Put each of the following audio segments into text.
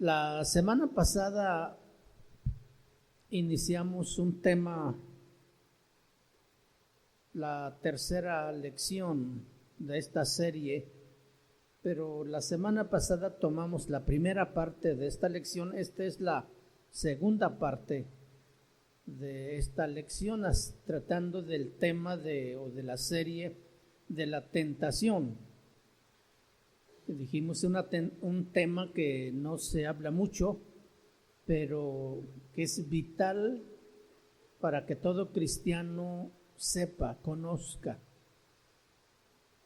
La semana pasada iniciamos un tema, la tercera lección de esta serie, pero la semana pasada tomamos la primera parte de esta lección. Esta es la segunda parte de esta lección, tratando del tema de la serie de la tentación. Dijimos un tema que no se habla mucho, pero que es vital para que todo cristiano sepa, conozca.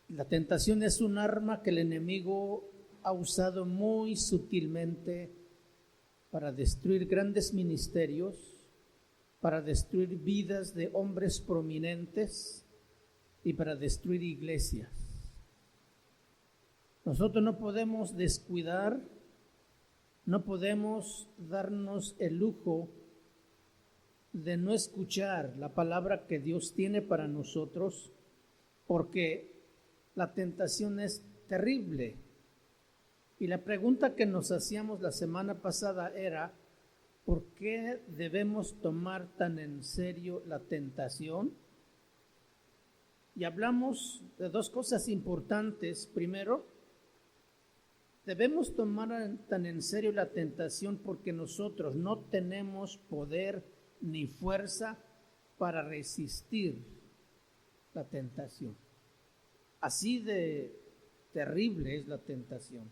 La tentación es un arma que el enemigo ha usado muy sutilmente para destruir grandes ministerios, para destruir vidas de hombres prominentes y para destruir iglesias. Nosotros no podemos descuidar, no podemos darnos el lujo de no escuchar la palabra que Dios tiene para nosotros, porque la tentación es terrible. Y la pregunta que nos hacíamos la semana pasada era, ¿por qué debemos tomar tan en serio la tentación? Y hablamos de dos cosas importantes. Primero, debemos tomar tan en serio la tentación porque nosotros no tenemos poder ni fuerza para resistir la tentación. Así de terrible es la tentación.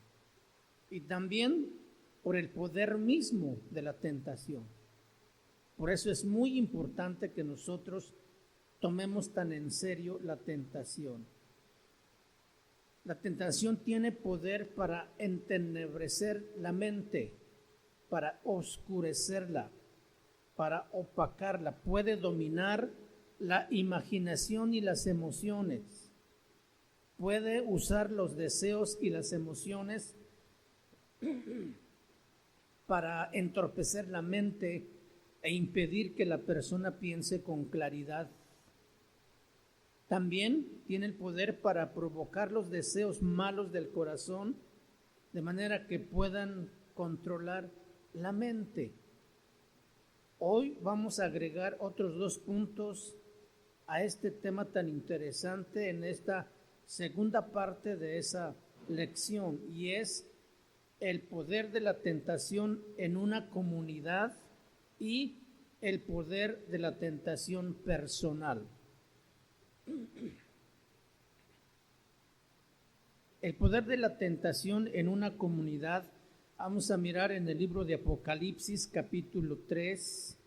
Y también por el poder mismo de la tentación. Por eso es muy importante que nosotros tomemos tan en serio la tentación. La tentación tiene poder para entenebrecer la mente, para oscurecerla, para opacarla. Puede dominar la imaginación y las emociones. Puede usar los deseos y las emociones para entorpecer la mente e impedir que la persona piense con claridad. También tiene el poder para provocar los deseos malos del corazón, de manera que puedan controlar la mente. Hoy vamos a agregar otros dos puntos a este tema tan interesante en esta segunda parte de esa lección, y es el poder de la tentación en una comunidad y el poder de la tentación personal. El poder de la tentación en una comunidad, vamos a mirar en el libro de Apocalipsis capítulo 3.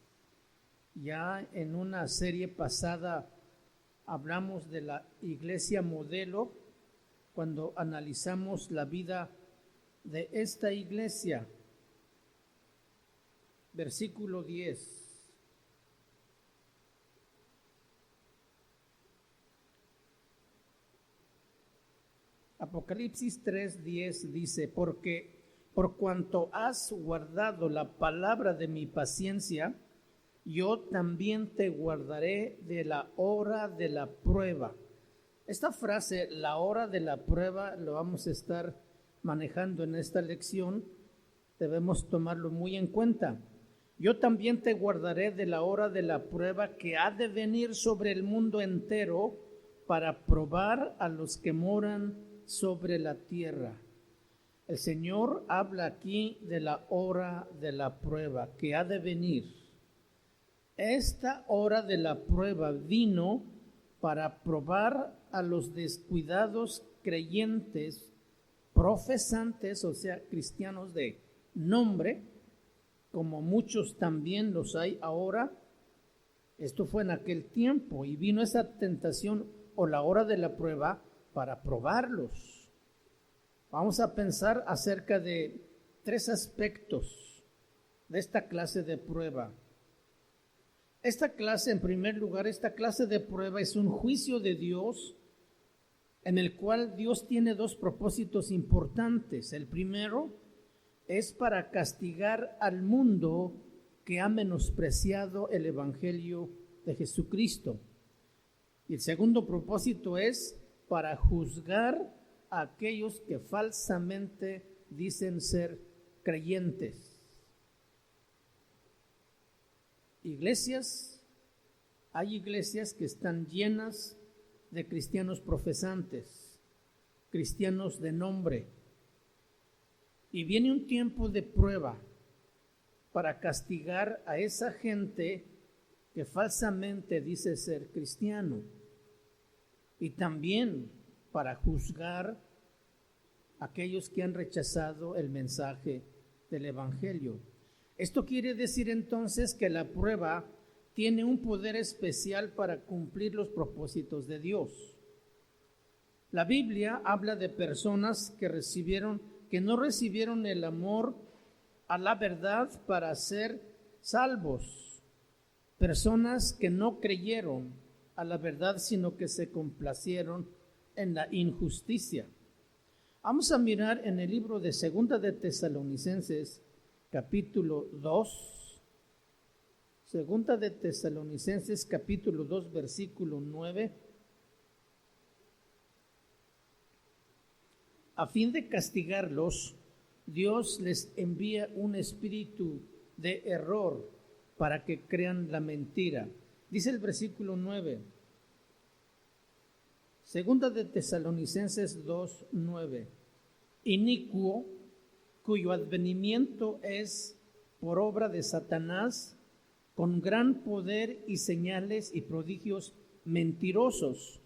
Ya en una serie pasada hablamos de la iglesia modelo, cuando analizamos la vida de esta iglesia. Versículo 10. Apocalipsis 3:10 dice, porque por cuanto has guardado la palabra de mi paciencia, yo también te guardaré de la hora de la prueba. Esta frase, la hora de la prueba, lo vamos a estar manejando en esta lección. Debemos tomarlo muy en cuenta. Yo también te guardaré de la hora de la prueba que ha de venir sobre el mundo entero para probar a los que moran sobre la tierra. El Señor habla aquí de la hora de la prueba que ha de venir. Esta hora de la prueba vino para probar a los descuidados creyentes, profesantes, o sea, cristianos de nombre, como muchos también los hay ahora. Esto fue en aquel tiempo, y vino esa tentación o la hora de la prueba para probarlos. Vamos a pensar acerca de tres aspectos de esta clase de prueba. Esta clase, en primer lugar, esta clase de prueba es un juicio de Dios en el cual Dios tiene dos propósitos importantes. El primero es para castigar al mundo que ha menospreciado el Evangelio de Jesucristo. Y el segundo propósito es para juzgar a aquellos que falsamente dicen ser creyentes. Hay iglesias que están llenas de cristianos profesantes, cristianos de nombre. Y viene un tiempo de prueba para castigar a esa gente que falsamente dice ser cristiano. Y también para juzgar a aquellos que han rechazado el mensaje del Evangelio. Esto quiere decir entonces que la prueba tiene un poder especial para cumplir los propósitos de Dios. La Biblia habla de personas que no recibieron el amor a la verdad para ser salvos. Personas que no creyeron a la verdad, sino que se complacieron en la injusticia. Vamos a mirar en el libro de Segunda de Tesalonicenses, capítulo 2. Segunda de Tesalonicenses, capítulo 2, versículo 9. A fin de castigarlos, Dios les envía un espíritu de error para que crean la mentira. Dice el versículo 9. Segunda de Tesalonicenses 2, 9. Inicuo, cuyo advenimiento es por obra de Satanás, con gran poder y señales y prodigios mentirosos,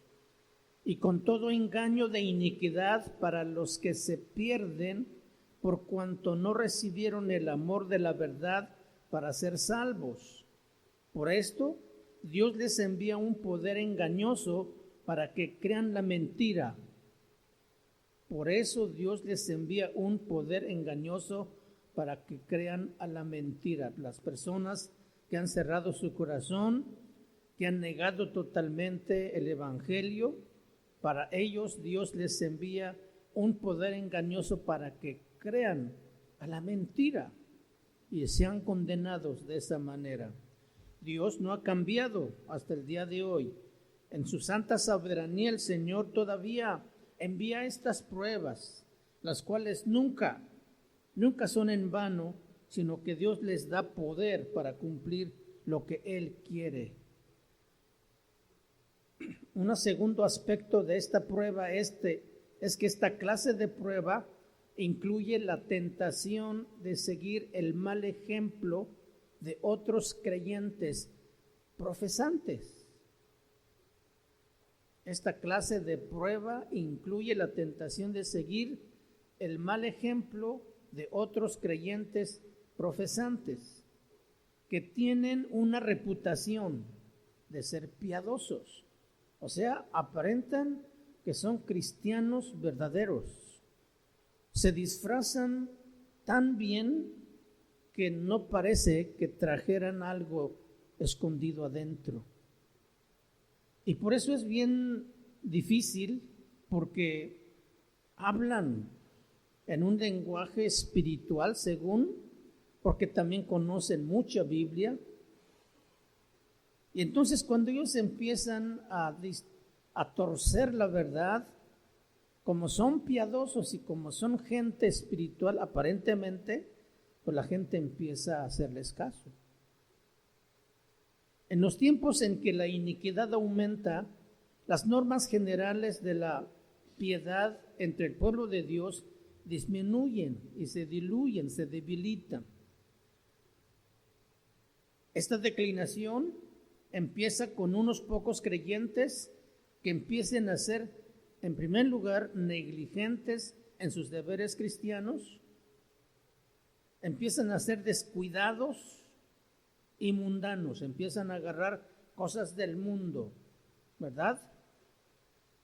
y con todo engaño de iniquidad para los que se pierden por cuanto no recibieron el amor de la verdad para ser salvos. Por esto, Dios les envía un poder engañoso para que crean la mentira. Por eso Dios les envía un poder engañoso para que crean a la mentira. Las personas que han cerrado su corazón, que han negado totalmente el Evangelio, para ellos Dios les envía un poder engañoso para que crean a la mentira y sean condenados de esa manera. Dios no ha cambiado hasta el día de hoy. En su santa soberanía el Señor todavía envía estas pruebas, las cuales nunca son en vano, sino que Dios les da poder para cumplir lo que Él quiere. Un segundo aspecto de esta prueba es que esta clase de prueba incluye la tentación de seguir el mal ejemplo de otros creyentes profesantes. Esta clase de prueba incluye la tentación de seguir el mal ejemplo de otros creyentes profesantes que tienen una reputación de ser piadosos. O sea, aparentan que son cristianos verdaderos. Se disfrazan tan bien que no parece que trajeran algo escondido adentro. Y por eso es bien difícil, porque hablan en un lenguaje espiritual, porque también conocen mucha Biblia. Y entonces cuando ellos empiezan a torcer la verdad, como son piadosos y como son gente espiritual aparentemente, pues la gente empieza a hacerles caso. En los tiempos en que la iniquidad aumenta, las normas generales de la piedad entre el pueblo de Dios disminuyen y se diluyen, se debilitan. Esta declinación empieza con unos pocos creyentes que empiecen a ser, en primer lugar, negligentes en sus deberes cristianos, empiezan a ser descuidados y mundanos, empiezan a agarrar cosas del mundo, ¿verdad?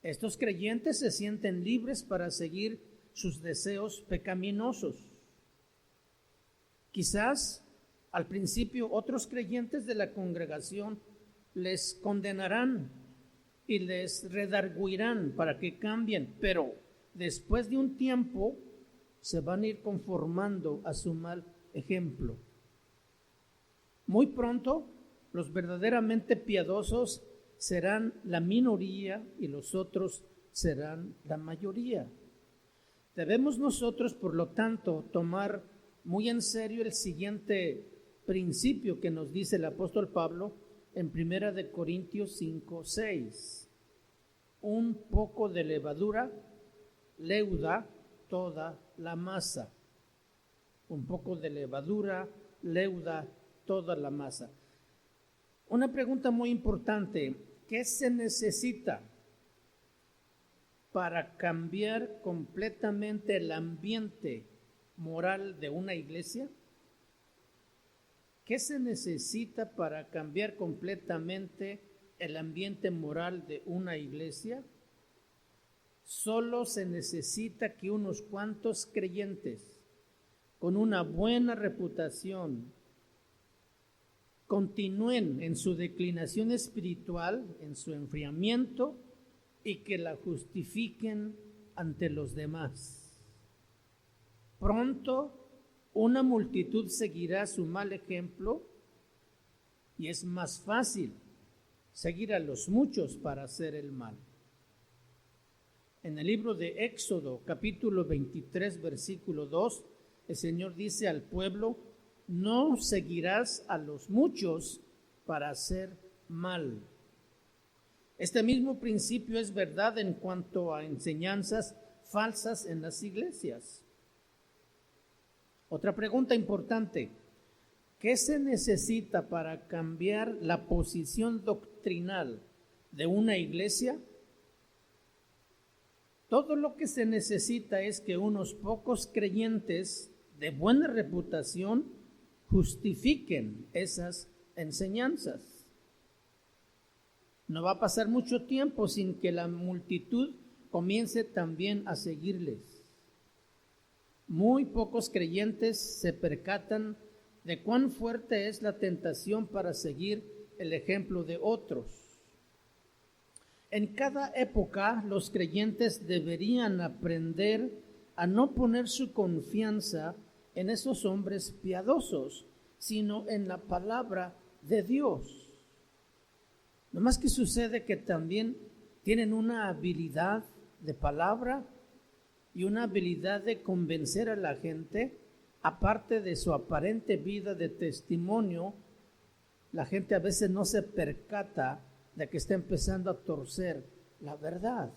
Estos creyentes se sienten libres para seguir sus deseos pecaminosos. Quizás al principio otros creyentes de la congregación les condenarán y les redarguirán para que cambien, pero después de un tiempo se van a ir conformando a su mal ejemplo. Muy pronto los verdaderamente piadosos serán la minoría y los otros serán la mayoría. Debemos nosotros, por lo tanto, tomar muy en serio el siguiente principio que nos dice el apóstol Pablo en 1 de Corintios 5:6. Un poco de levadura leuda toda la masa. Un poco de levadura leuda toda la masa. Una pregunta muy importante: ¿qué se necesita para cambiar completamente el ambiente moral de una iglesia? ¿Qué se necesita para cambiar completamente el ambiente moral de una iglesia? Solo se necesita que unos cuantos creyentes con una buena reputación continúen en su declinación espiritual, en su enfriamiento, y que la justifiquen ante los demás. Pronto una multitud seguirá su mal ejemplo y es más fácil seguir a los muchos para hacer el mal. En el libro de Éxodo, capítulo 23, versículo 2, el Señor dice al pueblo: no seguirás a los muchos para hacer mal. Este mismo principio es verdad en cuanto a enseñanzas falsas en las iglesias. Otra pregunta importante: ¿qué se necesita para cambiar la posición doctrinal de una iglesia? Todo lo que se necesita es que unos pocos creyentes de buena reputación justifiquen esas enseñanzas. No va a pasar mucho tiempo sin que la multitud comience también a seguirles. Muy pocos creyentes se percatan de cuán fuerte es la tentación para seguir el ejemplo de otros. En cada época, los creyentes deberían aprender a no poner su confianza en esos hombres piadosos, sino en la palabra de Dios. No más que sucede que también tienen una habilidad de palabra y una habilidad de convencer a la gente, aparte de su aparente vida de testimonio. La gente a veces no se percata de que está empezando a torcer la verdad.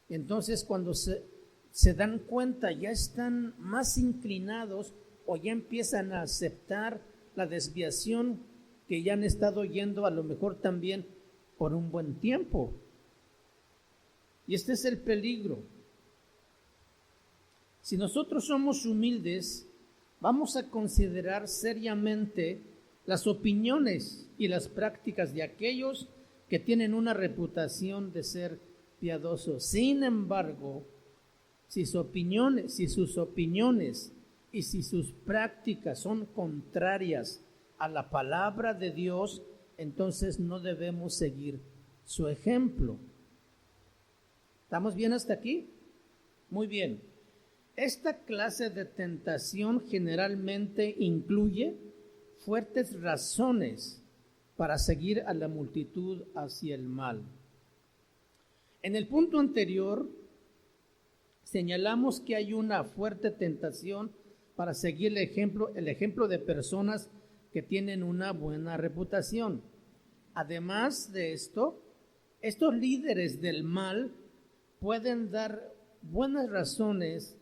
Y entonces cuando se dan cuenta, ya están más inclinados o ya empiezan a aceptar la desviación que ya han estado yendo a lo mejor también por un buen tiempo. Y este es el peligro. Si nosotros somos humildes, vamos a considerar seriamente las opiniones y las prácticas de aquellos que tienen una reputación de ser piadosos. Sin embargo, si sus opiniones y si sus prácticas son contrarias a la palabra de Dios, entonces no debemos seguir su ejemplo. ¿Estamos bien hasta aquí? Muy bien. Esta clase de tentación generalmente incluye fuertes razones para seguir a la multitud hacia el mal. En el punto anterior, señalamos que hay una fuerte tentación para seguir el ejemplo de personas que tienen una buena reputación. Además de esto, estos líderes del mal pueden dar buenas razones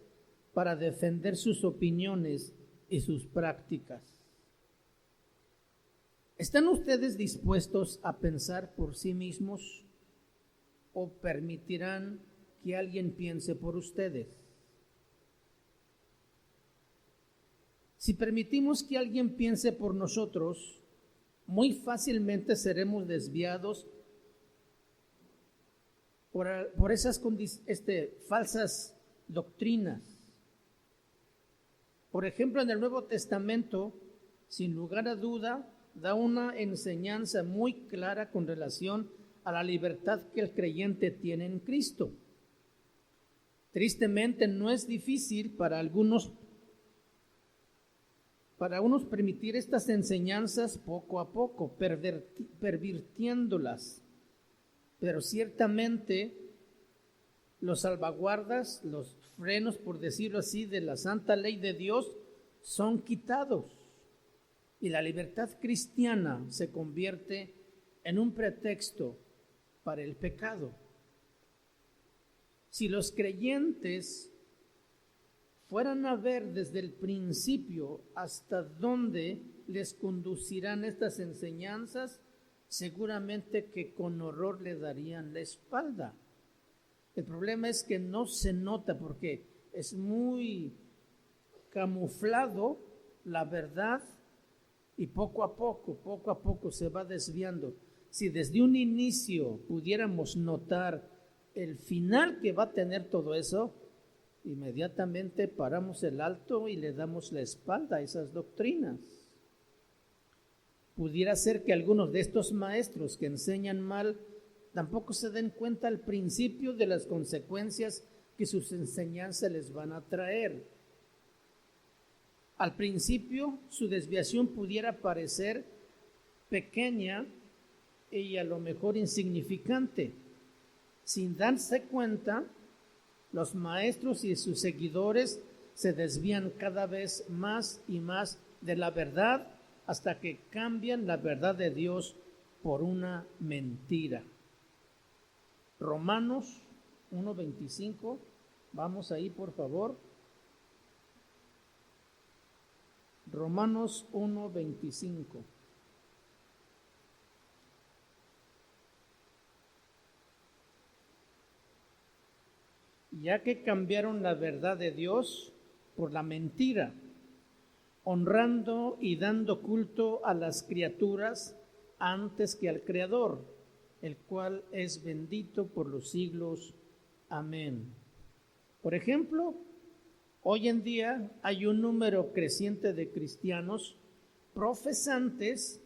para defender sus opiniones y sus prácticas. ¿Están ustedes dispuestos a pensar por sí mismos o permitirán que alguien piense por ustedes? Si permitimos que alguien piense por nosotros, muy fácilmente seremos desviados por esas falsas doctrinas. Por ejemplo, en el Nuevo Testamento, sin lugar a duda, da una enseñanza muy clara con relación a la libertad que el creyente tiene en Cristo. Tristemente, no es difícil para unos permitir estas enseñanzas poco a poco, pervirtiéndolas. Pero ciertamente los salvaguardas, los frenos, por decirlo así, de la santa ley de Dios son quitados y la libertad cristiana se convierte en un pretexto para el pecado. Si los creyentes fueran a ver desde el principio hasta dónde les conducirán estas enseñanzas, seguramente que con horror le darían la espalda. El problema es que no se nota porque es muy camuflado la verdad y poco a poco se va desviando. Si desde un inicio pudiéramos notar el final que va a tener todo eso, inmediatamente paramos el alto y le damos la espalda a esas doctrinas. Pudiera ser que algunos de estos maestros que enseñan mal tampoco se den cuenta al principio de las consecuencias que sus enseñanzas les van a traer. Al principio su desviación pudiera parecer pequeña y a lo mejor insignificante. Sin darse cuenta, los maestros y sus seguidores se desvían cada vez más y más de la verdad hasta que cambian la verdad de Dios por una mentira. Romanos 1:25, vamos ahí por favor. Romanos 1:25. Ya que cambiaron la verdad de Dios por la mentira, honrando y dando culto a las criaturas antes que al Creador, el cual es bendito por los siglos. Amén. Por ejemplo, hoy en día hay un número creciente de cristianos profesantes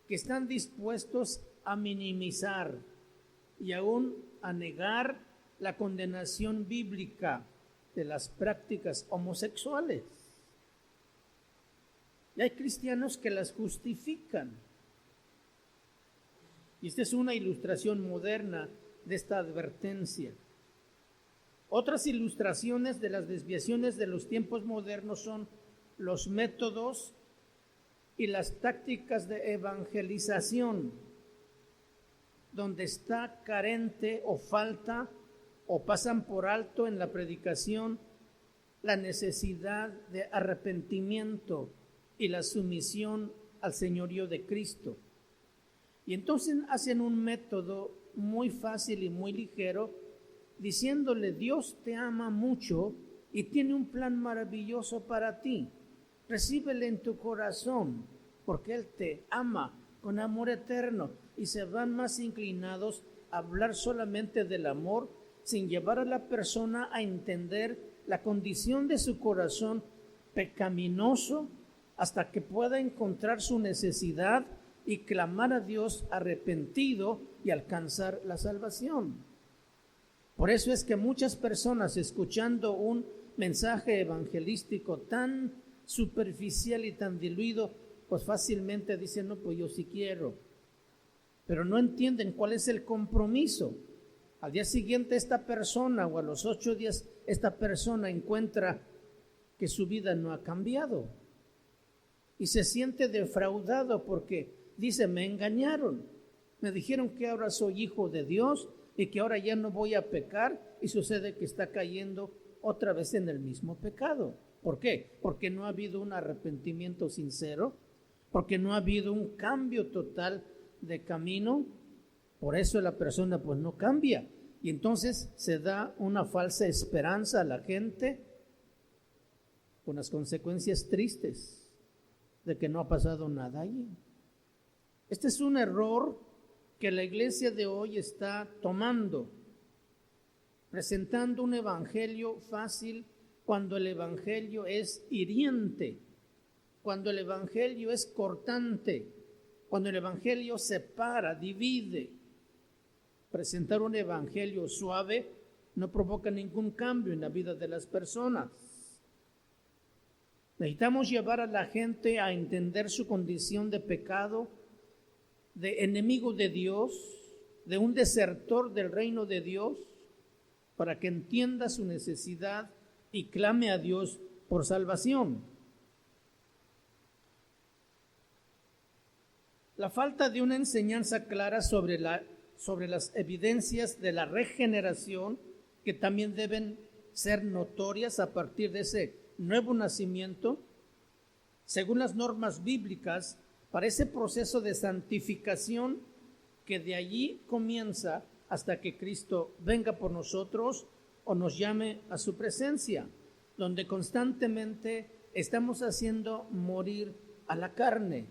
que están dispuestos a minimizar y aún a negar la condenación bíblica de las prácticas homosexuales. Y hay cristianos que las justifican. Y esta es una ilustración moderna de esta advertencia. Otras ilustraciones de las desviaciones de los tiempos modernos son los métodos y las tácticas de evangelización, donde está carente o falta o pasan por alto en la predicación la necesidad de arrepentimiento y la sumisión al señorío de Cristo. Y entonces hacen un método muy fácil y muy ligero, diciéndole: Dios te ama mucho y tiene un plan maravilloso para ti. Recíbele en tu corazón, porque Él te ama con amor eterno. Y se van más inclinados a hablar solamente del amor, sin llevar a la persona a entender la condición de su corazón pecaminoso, hasta que pueda encontrar su necesidad y clamar a Dios arrepentido y alcanzar la salvación. Por eso es que muchas personas, escuchando un mensaje evangelístico tan superficial y tan diluido, pues fácilmente dicen: no, pues yo sí quiero. Pero no entienden cuál es el compromiso. Al día siguiente esta persona, o a los 8 días, esta persona encuentra que su vida no ha cambiado y se siente defraudado porque dice: me engañaron, me dijeron que ahora soy hijo de Dios y que ahora ya no voy a pecar, y sucede que está cayendo otra vez en el mismo pecado. ¿Por qué? Porque no ha habido un arrepentimiento sincero, porque no ha habido un cambio total de camino. Por eso la persona pues no cambia, y entonces se da una falsa esperanza a la gente, con las consecuencias tristes de que no ha pasado nada allí. Este es un error que la iglesia de hoy está tomando, presentando un evangelio fácil cuando el evangelio es hiriente, cuando el evangelio es cortante, cuando el evangelio separa, divide. Presentar un evangelio suave no provoca ningún cambio en la vida de las personas. Necesitamos llevar a la gente a entender su condición de pecado, de enemigo de Dios, de un desertor del reino de Dios, para que entienda su necesidad y clame a Dios por salvación. La falta de una enseñanza clara sobre las evidencias de la regeneración, que también deben ser notorias a partir de ese nuevo nacimiento, según las normas bíblicas, para ese proceso de santificación que de allí comienza hasta que Cristo venga por nosotros o nos llame a su presencia, donde constantemente estamos haciendo morir a la carne,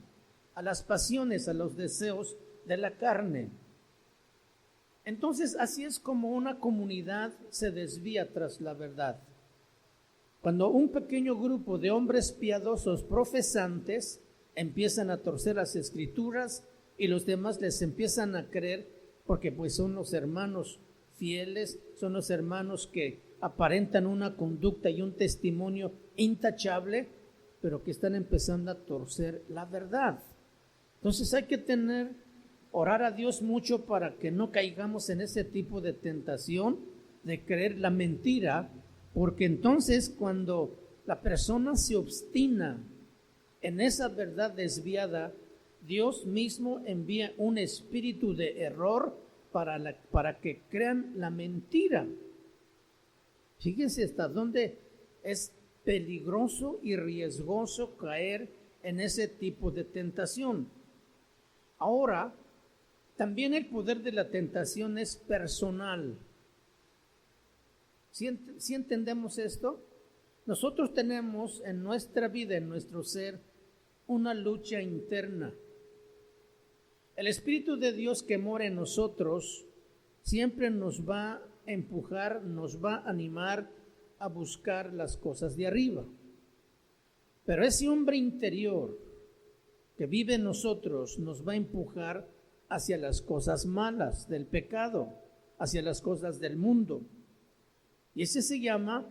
a las pasiones, a los deseos de la carne. Entonces, así es como una comunidad se desvía tras la verdad. Cuando un pequeño grupo de hombres piadosos profesantes empiezan a torcer las escrituras y los demás les empiezan a creer porque pues son los hermanos fieles, son los hermanos que aparentan una conducta y un testimonio intachable, pero que están empezando a torcer la verdad. Entonces hay que orar a Dios mucho para que no caigamos en ese tipo de tentación de creer la mentira, porque entonces cuando la persona se obstina en esa verdad desviada, Dios mismo envía un espíritu de error para que crean la mentira. Fíjense hasta dónde es peligroso y riesgoso caer en ese tipo de tentación. Ahora, también el poder de la tentación es personal. ¿Sí entendemos esto? Nosotros tenemos en nuestra vida, en nuestro ser, una lucha interna. El Espíritu de Dios que mora en nosotros siempre nos va a empujar, nos va a animar a buscar las cosas de arriba. Pero ese hombre interior que vive en nosotros nos va a empujar hacia las cosas malas del pecado, hacia las cosas del mundo. Y ese se llama,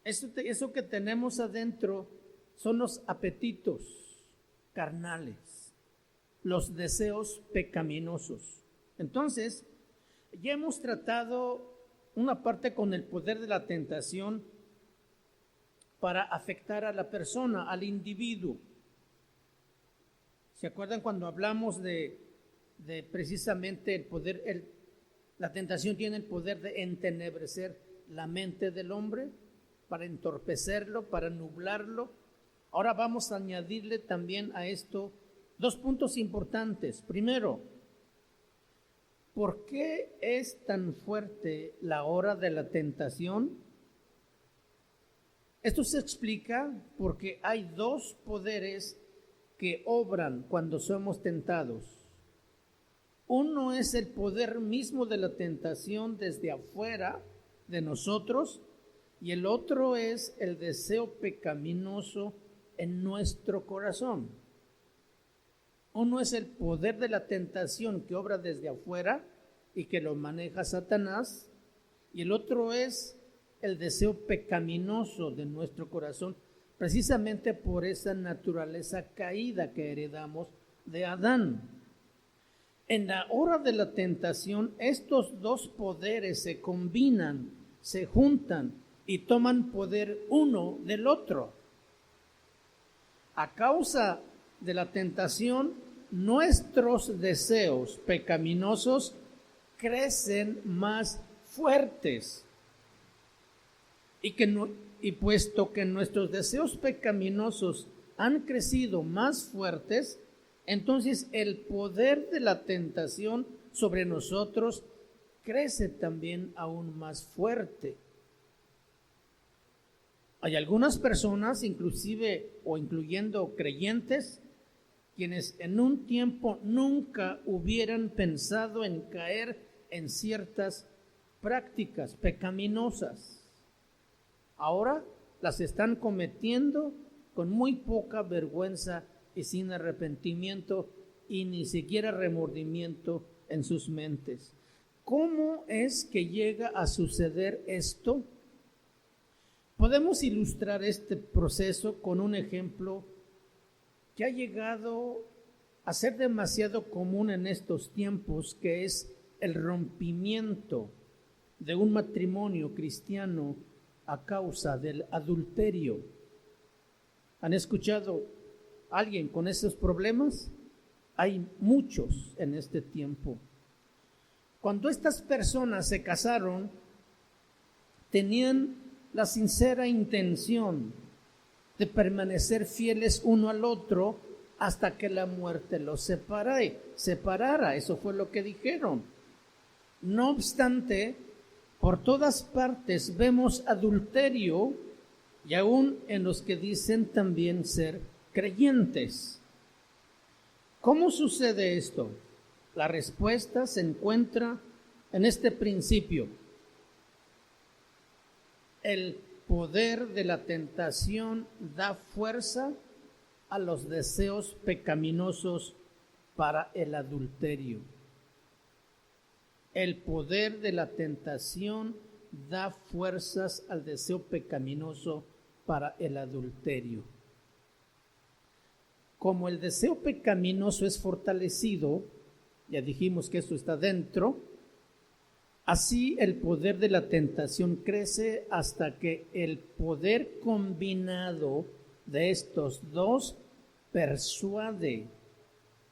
eso que tenemos adentro son los apetitos carnales, los deseos pecaminosos. Entonces, ya hemos tratado una parte con el poder de la tentación para afectar a la persona, al individuo. ¿Se acuerdan cuando hablamos de precisamente el poder, la tentación tiene el poder de entenebrecer la mente del hombre, para entorpecerlo, para nublarlo? Ahora vamos a añadirle también a esto dos puntos importantes. Primero, ¿por qué es tan fuerte la hora de la tentación? Esto se explica porque hay dos poderes que obran cuando somos tentados. Uno es el poder mismo de la tentación desde afuera de nosotros, y el otro es el deseo pecaminoso en nuestro corazón. Uno es el poder de la tentación que obra desde afuera y que lo maneja Satanás, y el otro es el deseo pecaminoso de nuestro corazón, precisamente por esa naturaleza caída que heredamos de Adán. En la hora de la tentación, estos dos poderes se combinan, se juntan y toman poder uno del otro. A causa de la tentación, nuestros deseos pecaminosos crecen más fuertes. Y puesto que nuestros deseos pecaminosos han crecido más fuertes, entonces el poder de la tentación sobre nosotros crece también aún más fuerte. Hay algunas personas, inclusive o incluyendo creyentes, quienes en un tiempo nunca hubieran pensado en caer en ciertas prácticas pecaminosas. Ahora las están cometiendo con muy poca vergüenza y sin arrepentimiento y ni siquiera remordimiento en sus mentes. ¿Cómo es que llega a suceder esto? Podemos ilustrar este proceso con un ejemplo que ha llegado a ser demasiado común en estos tiempos, que es el rompimiento de un matrimonio cristiano a causa del adulterio. ¿Han escuchado alguien con esos problemas? Hay muchos en este tiempo. Cuando estas personas se casaron, tenían la sincera intención de permanecer fieles uno al otro hasta que la muerte los separara. Eso fue lo que dijeron. No obstante, por todas partes vemos adulterio, y aún en los que dicen también ser creyentes. ¿Cómo sucede esto? La respuesta se encuentra en este principio. El poder de la tentación da fuerza a los deseos pecaminosos para el adulterio. El poder de la tentación da fuerzas al deseo pecaminoso para el adulterio. Como el deseo pecaminoso es fortalecido, ya dijimos que eso está dentro, así el poder de la tentación crece hasta que el poder combinado de estos dos persuade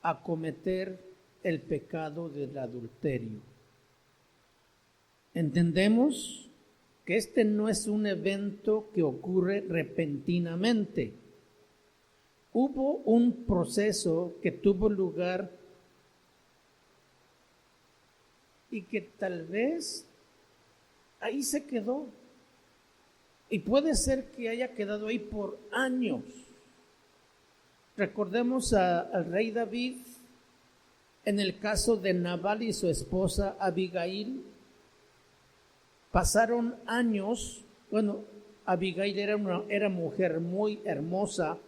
a cometer el pecado del adulterio. Entendemos que este no es un evento que ocurre repentinamente. Hubo un proceso que tuvo lugar y que tal vez ahí se quedó. Y puede ser que haya quedado ahí por años. Recordemos al rey David en el caso de Nabal y su esposa Abigail. Pasaron años. Bueno, Abigail era mujer muy hermosa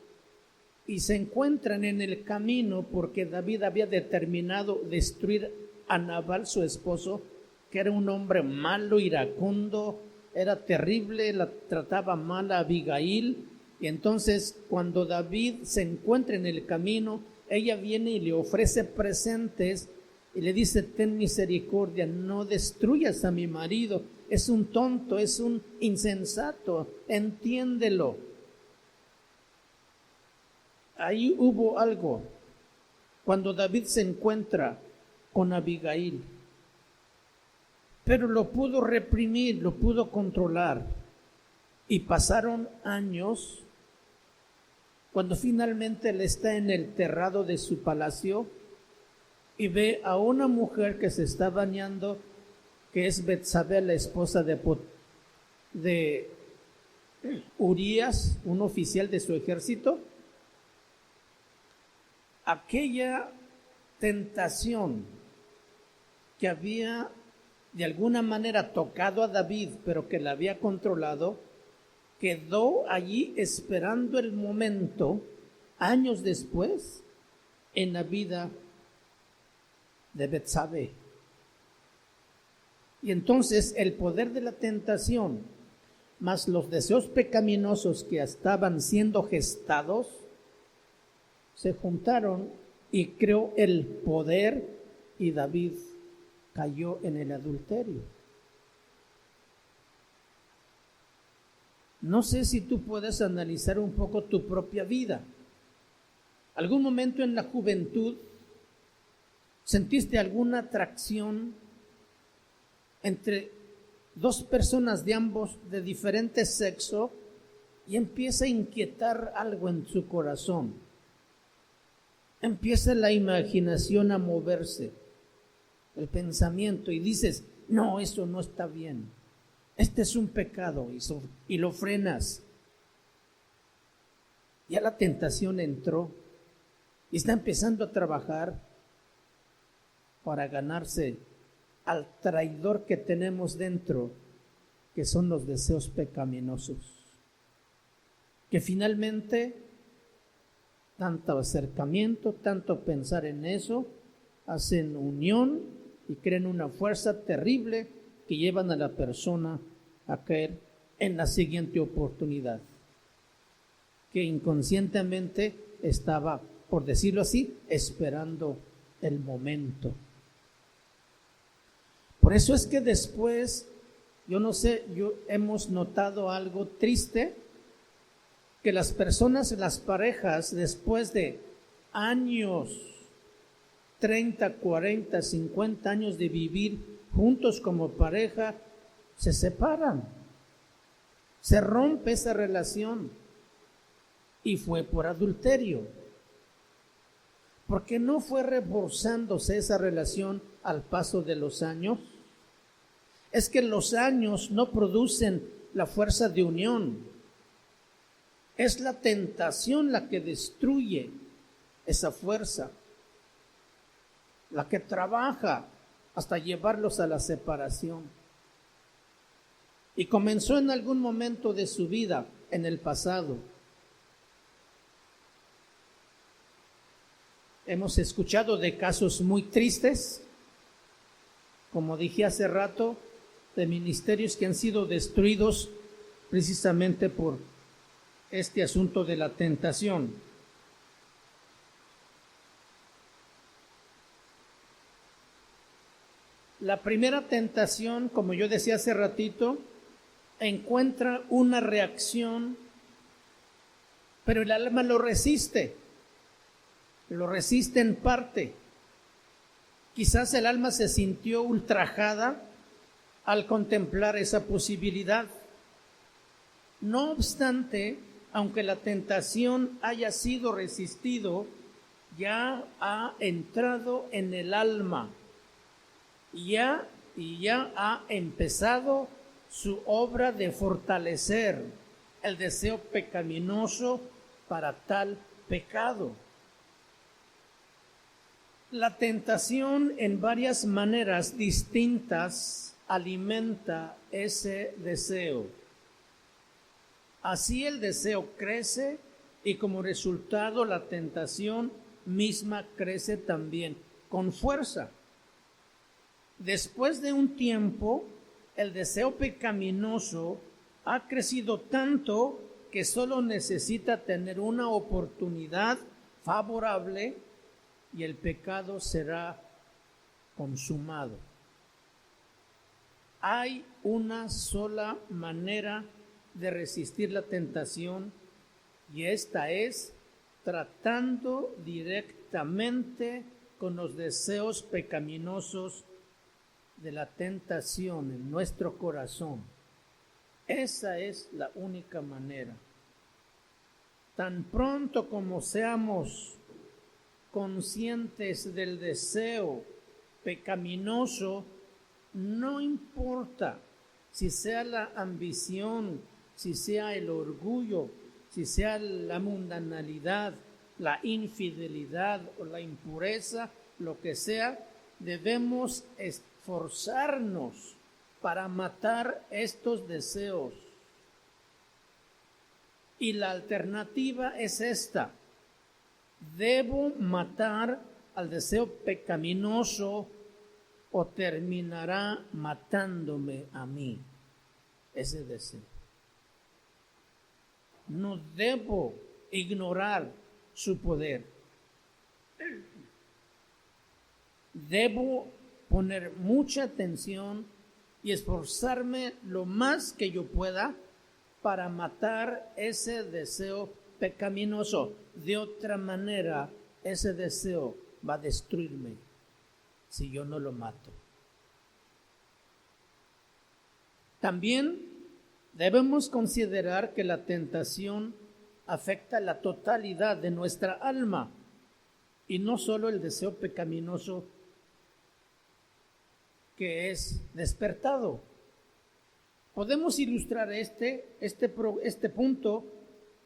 y se encuentran en el camino porque David había determinado destruir a Nabal, su esposo, que era un hombre malo, iracundo, era terrible, la trataba mal a Abigail. Y entonces cuando David se encuentra en el camino, ella viene y le ofrece presentes y le dice: ten misericordia, no destruyas a mi marido, es un tonto, es un insensato, entiéndelo. Ahí hubo algo cuando David se encuentra con Abigail, pero lo pudo reprimir, lo pudo controlar, y pasaron años. Cuando finalmente él está en el terrado de su palacio y ve a una mujer que se está bañando, que es Betsabé, la esposa de Urías, un oficial de su ejército, aquella tentación que había de alguna manera tocado a David, pero que la había controlado, quedó allí esperando el momento, años después, en la vida de Betsabé. Y entonces el poder de la tentación, más los deseos pecaminosos que estaban siendo gestados, se juntaron y creó el poder, y David cayó en el adulterio. No sé si tú puedes analizar un poco tu propia vida. ¿Algún momento en la juventud sentiste alguna atracción entre dos personas de diferente sexo y empieza a inquietar algo en su corazón? Empieza la imaginación a moverse, el pensamiento, y dices: no, eso no está bien, este es un pecado, y lo frenas. Ya la tentación entró y está empezando a trabajar para ganarse al traidor que tenemos dentro, que son los deseos pecaminosos, que finalmente tanto acercamiento, tanto pensar en eso, hacen unión y crean una fuerza terrible que llevan a la persona a caer en la siguiente oportunidad, que inconscientemente estaba, por decirlo así, esperando el momento. Por eso es que después, yo no sé, hemos notado algo triste, que las personas, las parejas, después de años, 30, 40, 50 años de vivir juntos como pareja, se separan. Se rompe esa relación. Y fue por adulterio. Porque no fue reforzándose esa relación al paso de los años. Es que los años no producen la fuerza de unión. Es la tentación la que destruye esa fuerza, la que trabaja hasta llevarlos a la separación. Y comenzó en algún momento de su vida, en el pasado. Hemos escuchado de casos muy tristes, como dije hace rato, de ministerios que han sido destruidos precisamente por este asunto de la tentación. La primera tentación, como yo decía hace ratito, encuentra una reacción, pero el alma lo resiste en parte. Quizás el alma se sintió ultrajada al contemplar esa posibilidad. No obstante, aunque la tentación haya sido resistido, ya ha entrado en el alma y ya ha empezado su obra de fortalecer el deseo pecaminoso para tal pecado. La tentación en varias maneras distintas alimenta ese deseo. Así el deseo crece y como resultado la tentación misma crece también con fuerza. Después de un tiempo, el deseo pecaminoso ha crecido tanto que solo necesita tener una oportunidad favorable y el pecado será consumado. Hay una sola manera de resistir la tentación y esta es tratando directamente con los deseos pecaminosos de la tentación en nuestro corazón. Esa es la única manera. Tan pronto como seamos conscientes del deseo pecaminoso, no importa si sea la ambición, si sea el orgullo, si sea la mundanalidad, la infidelidad o la impureza, lo que sea, debemos esforzarnos para matar estos deseos. Y la alternativa es esta: debo matar al deseo pecaminoso o terminará matándome a mí ese deseo. No debo ignorar su poder. Debo poner mucha atención y esforzarme lo más que yo pueda para matar ese deseo pecaminoso. De otra manera, ese deseo va a destruirme si yo no lo mato. También debemos considerar que la tentación afecta la totalidad de nuestra alma y no solo el deseo pecaminoso que es despertado. Podemos ilustrar este punto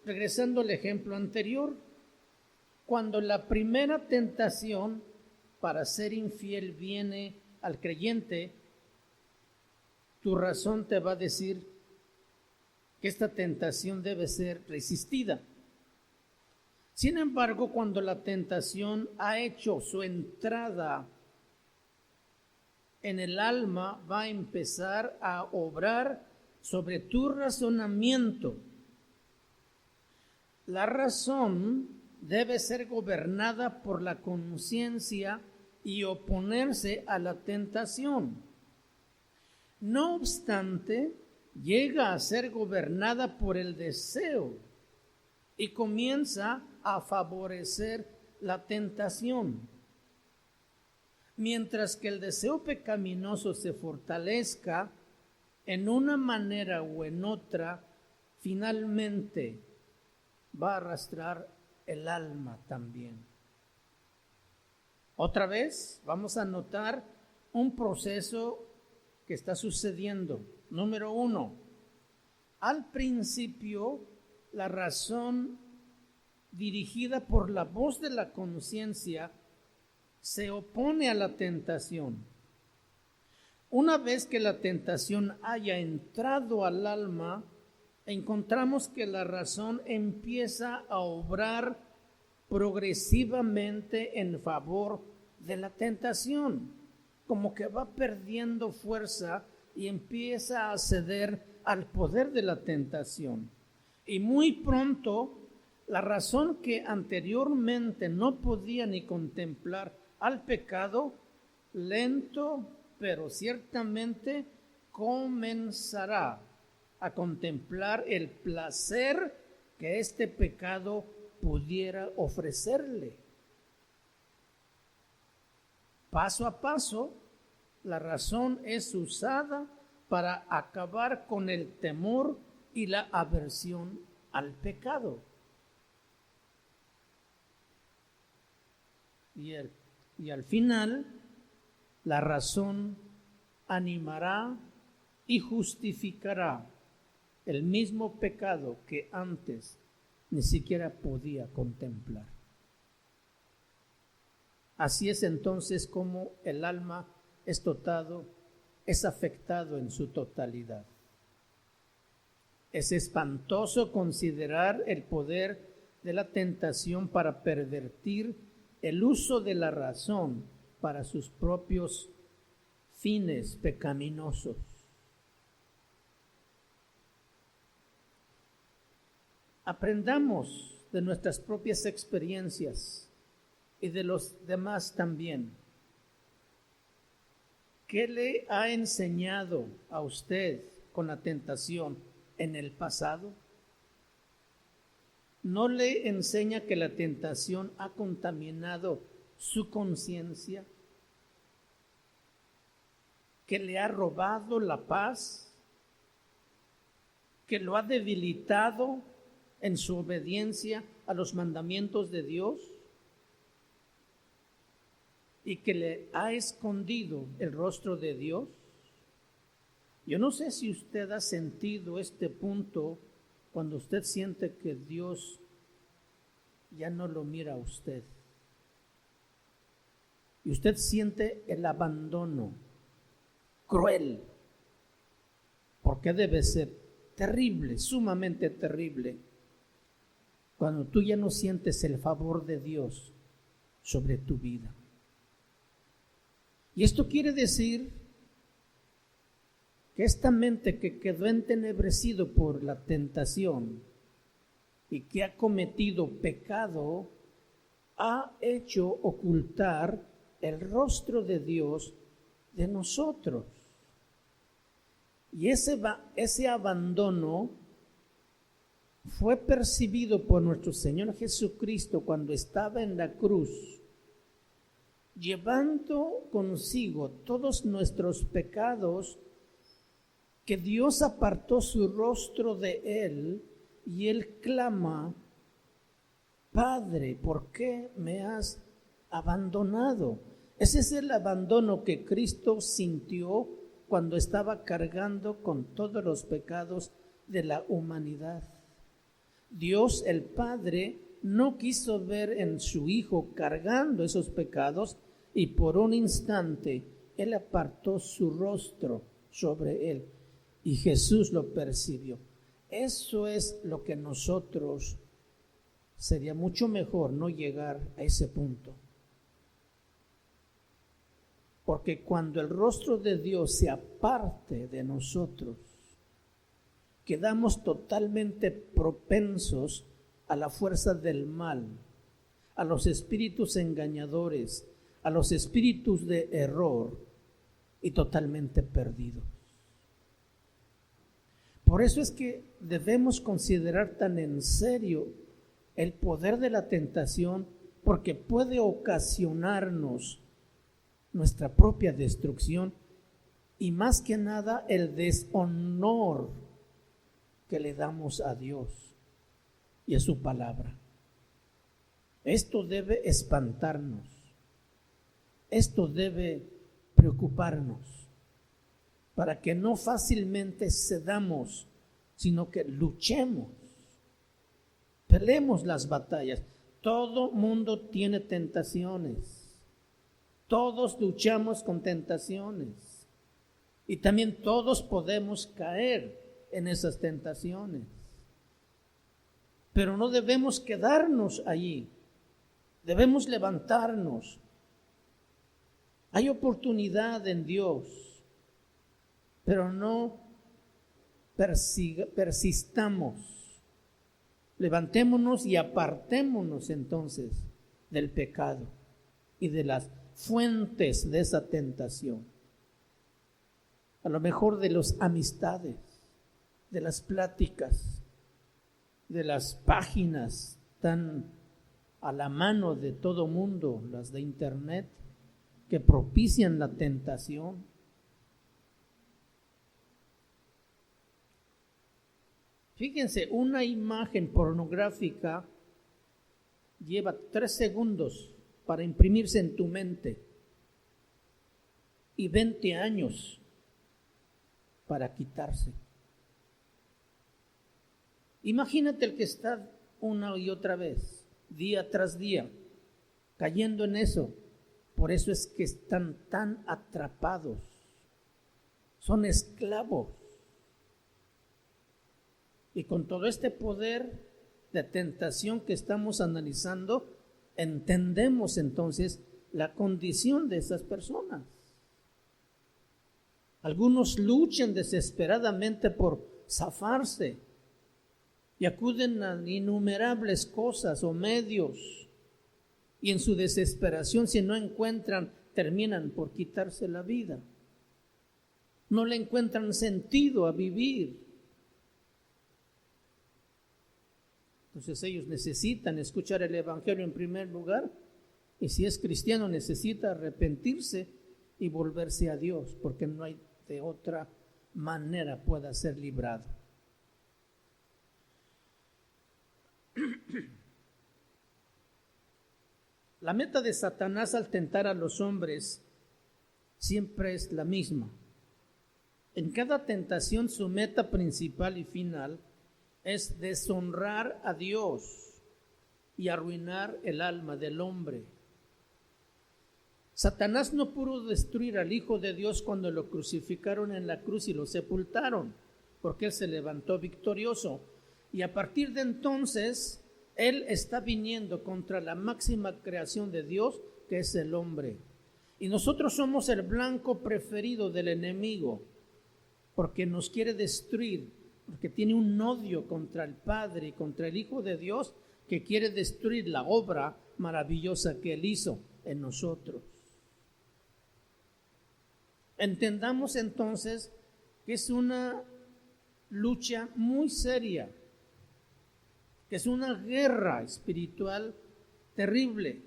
regresando al ejemplo anterior. Cuando la primera tentación para ser infiel viene al creyente, tu razón te va a decir que esta tentación debe ser resistida. Sin embargo, cuando la tentación ha hecho su entrada en el alma, va a empezar a obrar sobre tu razonamiento. La razón debe ser gobernada por la conciencia y oponerse a la tentación. No obstante, llega a ser gobernada por el deseo y comienza a favorecer la tentación. Mientras que el deseo pecaminoso se fortalezca en una manera o en otra, finalmente va a arrastrar el alma también. Otra vez vamos a notar un proceso que está sucediendo. Número 1, al principio la razón dirigida por la voz de la conciencia se opone a la tentación. Una vez que la tentación haya entrado al alma, encontramos que la razón empieza a obrar progresivamente en favor de la tentación, como que va perdiendo fuerza y empieza a ceder al poder de la tentación. Y muy pronto, la razón que anteriormente no podía ni contemplar al pecado, lento pero ciertamente comenzará a contemplar el placer que este pecado pudiera ofrecerle. Paso a paso, la razón es usada para acabar con el temor y la aversión al pecado. Y al final, la razón animará y justificará el mismo pecado que antes ni siquiera podía contemplar. Así es entonces como el alma es afectado en su totalidad. Es espantoso considerar el poder de la tentación para pervertir el uso de la razón para sus propios fines pecaminosos. Aprendamos de nuestras propias experiencias y de los demás también. ¿Qué le ha enseñado a usted con la tentación en el pasado? ¿No le enseña que la tentación ha contaminado su conciencia? ¿Que le ha robado la paz? ¿Que lo ha debilitado en su obediencia a los mandamientos de Dios? ¿Y que le ha escondido el rostro de Dios? Yo no sé si usted ha sentido este punto cuando usted siente que Dios ya no lo mira a usted. Y usted siente el abandono cruel, porque debe ser terrible, sumamente terrible, cuando tú ya no sientes el favor de Dios sobre tu vida. Y esto quiere decir que esta mente que quedó entenebrecido por la tentación y que ha cometido pecado, ha hecho ocultar el rostro de Dios de nosotros. Y ese abandono fue percibido por nuestro Señor Jesucristo cuando estaba en la cruz, llevando consigo todos nuestros pecados, que Dios apartó su rostro de él y él clama: Padre, ¿por qué me has abandonado? Ese es el abandono que Cristo sintió cuando estaba cargando con todos los pecados de la humanidad. Dios el Padre no quiso ver en su Hijo cargando esos pecados y por un instante Él apartó su rostro sobre él y Jesús lo percibió. Eso es lo que nosotros sería mucho mejor no llegar a ese punto. Porque cuando el rostro de Dios se aparte de nosotros, quedamos totalmente propensos a la fuerza del mal, a los espíritus engañadores, a los espíritus de error y totalmente perdidos. Por eso es que debemos considerar tan en serio el poder de la tentación, porque puede ocasionarnos nuestra propia destrucción y más que nada el deshonor que le damos a Dios y a su palabra. Esto debe espantarnos, esto debe preocuparnos, para que no fácilmente cedamos, sino que luchemos, peleemos las batallas. Todo mundo tiene tentaciones, todos luchamos con tentaciones y también todos podemos caer en esas tentaciones, pero no debemos quedarnos allí, debemos levantarnos. Hay oportunidad en Dios, pero no persistamos. Levantémonos y apartémonos entonces del pecado y de las fuentes de esa tentación. A lo mejor de las amistades, de las pláticas, de las páginas tan a la mano de todo mundo, las de internet, que propician la tentación. Fíjense, una imagen pornográfica lleva 3 segundos para imprimirse en tu mente y 20 años para quitarse. Imagínate el que está una y otra vez, día tras día, cayendo en eso. Por eso es que están tan atrapados, son esclavos. Y con todo este poder de tentación que estamos analizando, entendemos entonces la condición de esas personas. Algunos luchan desesperadamente por zafarse y acuden a innumerables cosas o medios, y en su desesperación, si no encuentran, terminan por quitarse la vida. No le encuentran sentido a vivir. Entonces ellos necesitan escuchar el Evangelio en primer lugar, y si es cristiano necesita arrepentirse y volverse a Dios, porque no hay de otra manera pueda ser librado. La meta de Satanás al tentar a los hombres siempre es la misma. En cada tentación su meta principal y final es deshonrar a Dios y arruinar el alma del hombre. Satanás no pudo destruir al Hijo de Dios cuando lo crucificaron en la cruz y lo sepultaron, porque Él se levantó victorioso. Y a partir de entonces, Él está viniendo contra la máxima creación de Dios, que es el hombre. Y nosotros somos el blanco preferido del enemigo, porque nos quiere destruir, porque tiene un odio contra el Padre y contra el Hijo de Dios, que quiere destruir la obra maravillosa que Él hizo en nosotros. Entendamos entonces que es una lucha muy seria, que es una guerra espiritual terrible.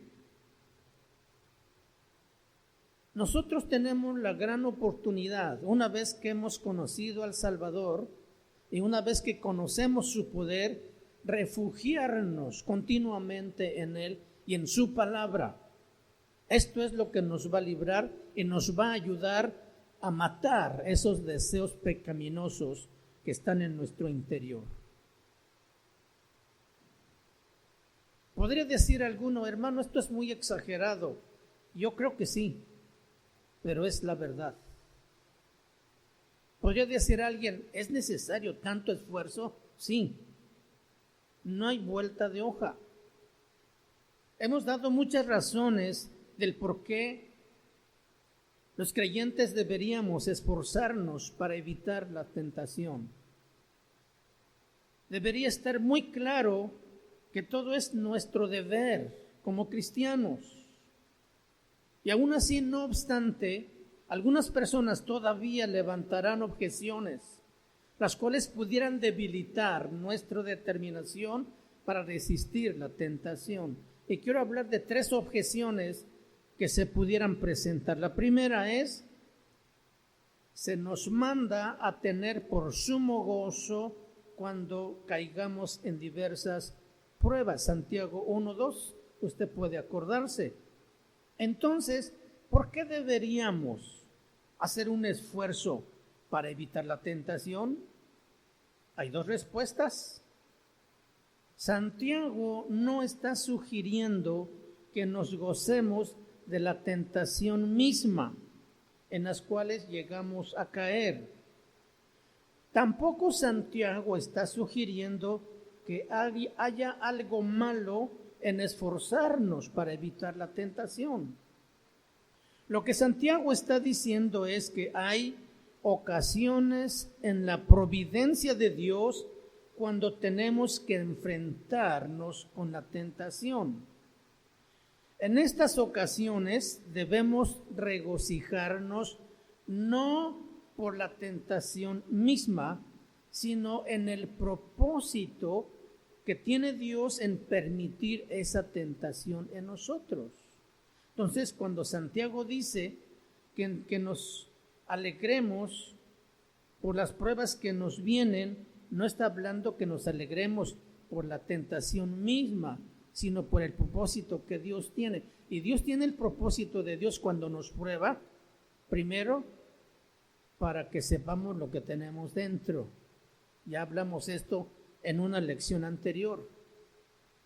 Nosotros tenemos la gran oportunidad, una vez que hemos conocido al Salvador y una vez que conocemos su poder, refugiarnos continuamente en Él y en su palabra. Esto es lo que nos va a librar y nos va a ayudar a matar esos deseos pecaminosos que están en nuestro interior. Podría decir alguno, hermano, esto es muy exagerado. Yo creo que sí, pero es la verdad. Podría decir alguien, ¿es necesario tanto esfuerzo? Sí, no hay vuelta de hoja. Hemos dado muchas razones del por qué los creyentes deberíamos esforzarnos para evitar la tentación. Debería estar muy claro que todo es nuestro deber como cristianos. Y aún así, no obstante, algunas personas todavía levantarán objeciones, las cuales pudieran debilitar nuestra determinación para resistir la tentación. Y quiero hablar de 3 objeciones que se pudieran presentar. La primera es, se nos manda a tener por sumo gozo cuando caigamos en diversas pruebas. Santiago 1:2, usted puede acordarse. Entonces, ¿por qué deberíamos hacer un esfuerzo para evitar la tentación? Hay 2 respuestas. Santiago no está sugiriendo que nos gocemos de la tentación misma en las cuales llegamos a caer. Tampoco Santiago está sugiriendo que haya algo malo en esforzarnos para evitar la tentación. Lo que Santiago está diciendo es que hay ocasiones en la providencia de Dios cuando tenemos que enfrentarnos con la tentación. En estas ocasiones debemos regocijarnos no por la tentación misma, sino en el propósito que tiene Dios en permitir esa tentación en nosotros. Entonces, cuando Santiago dice que nos alegremos por las pruebas que nos vienen, no está hablando que nos alegremos por la tentación misma, sino por el propósito que Dios tiene. Y Dios tiene el propósito de Dios cuando nos prueba, primero, para que sepamos lo que tenemos dentro. Ya hablamos esto en una lección anterior.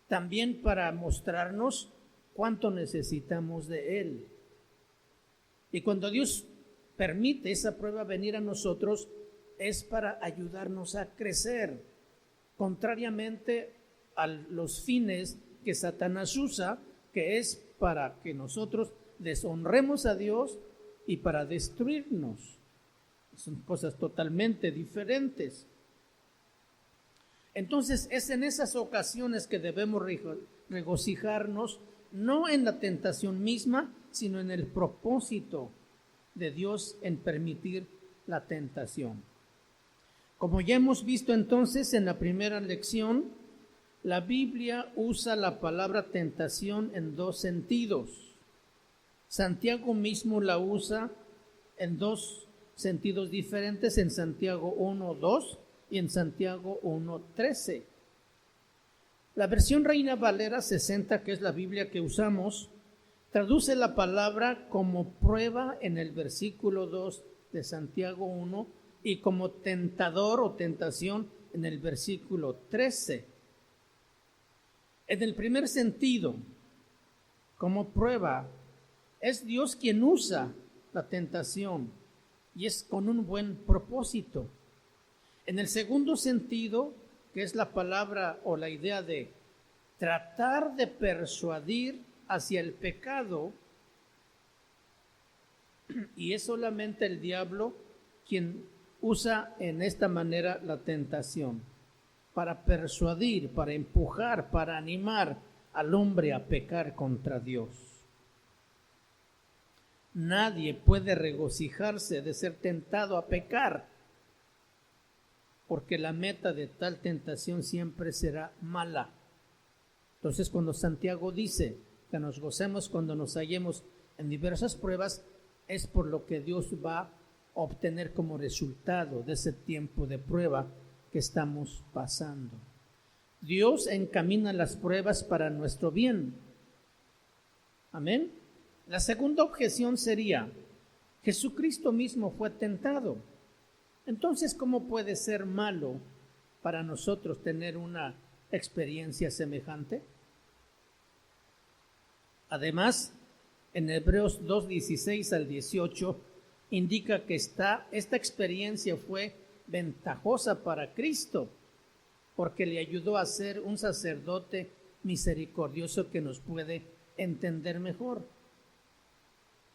También para mostrarnos cuánto necesitamos de Él. Y cuando Dios permite esa prueba venir a nosotros, es para ayudarnos a crecer, contrariamente a los fines que Satanás usa, que es para que nosotros deshonremos a Dios y para destruirnos. Son cosas totalmente diferentes. Entonces es en esas ocasiones que debemos regocijarnos, no en la tentación misma, sino en el propósito de Dios en permitir la tentación. Como ya hemos visto entonces en la primera lección, la Biblia usa la palabra tentación en 2 sentidos. Santiago mismo la usa en 2 sentidos diferentes, en Santiago 1:2 y en Santiago 1:13. La versión Reina Valera 60, que es la Biblia que usamos, traduce la palabra como prueba en el versículo 2 de Santiago 1 y como tentador o tentación en el versículo 13. En el primer sentido, como prueba, es Dios quien usa la tentación y es con un buen propósito. En el segundo sentido, que es la palabra o la idea de tratar de persuadir hacia el pecado, y es solamente el diablo quien usa en esta manera la tentación, para persuadir, para empujar, para animar al hombre a pecar contra Dios. Nadie puede regocijarse de ser tentado a pecar, porque la meta de tal tentación siempre será mala. Entonces, cuando Santiago dice que nos gocemos cuando nos hallemos en diversas pruebas, es por lo que Dios va a obtener como resultado de ese tiempo de prueba que estamos pasando. Dios encamina las pruebas para nuestro bien. Amén. La segunda objeción sería, Jesucristo mismo fue tentado. Entonces, ¿cómo puede ser malo para nosotros tener una experiencia semejante? Además, en Hebreos 2:16 al 18 indica que esta experiencia fue ventajosa para Cristo, porque le ayudó a ser un sacerdote misericordioso que nos puede entender mejor.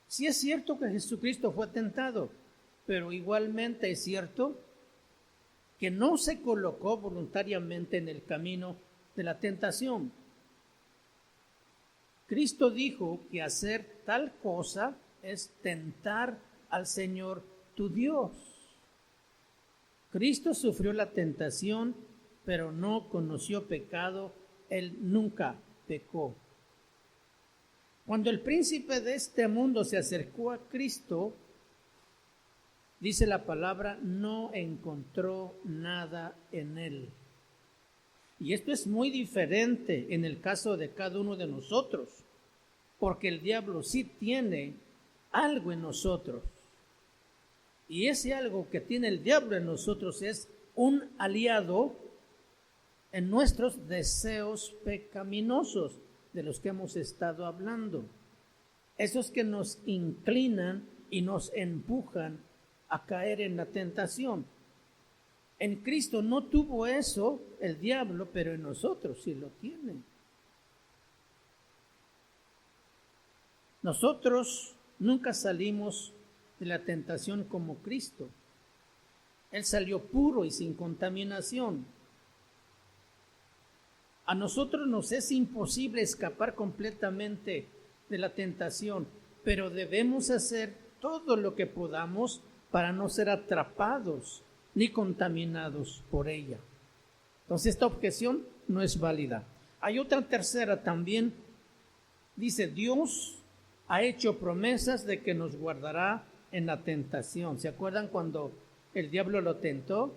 Sí es cierto que Jesucristo fue tentado, pero igualmente es cierto que no se colocó voluntariamente en el camino de la tentación. Cristo dijo que hacer tal cosa es tentar al Señor tu Dios. Cristo sufrió la tentación, pero no conoció pecado él nunca pecó. Cuando el príncipe de este mundo se acercó a Cristo, dice la palabra, no encontró nada en él. Y esto es muy diferente en el caso de cada uno de nosotros, porque el diablo sí tiene algo en nosotros. Y ese algo que tiene el diablo en nosotros es un aliado en nuestros deseos pecaminosos de los que hemos estado hablando. Esos que nos inclinan y nos empujan a caer en la tentación. En Cristo no tuvo eso el diablo, pero en nosotros sí lo tiene. Nosotros nunca salimos de la tentación como Cristo. Él salió puro y sin contaminación. A nosotros nos es imposible escapar completamente de la tentación, pero debemos hacer todo lo que podamos para no ser atrapados ni contaminados por ella. Entonces esta objeción no es válida. Hay otra tercera también. Dice, Dios ha hecho promesas de que nos guardará en la tentación. ¿Se acuerdan cuando el diablo lo tentó?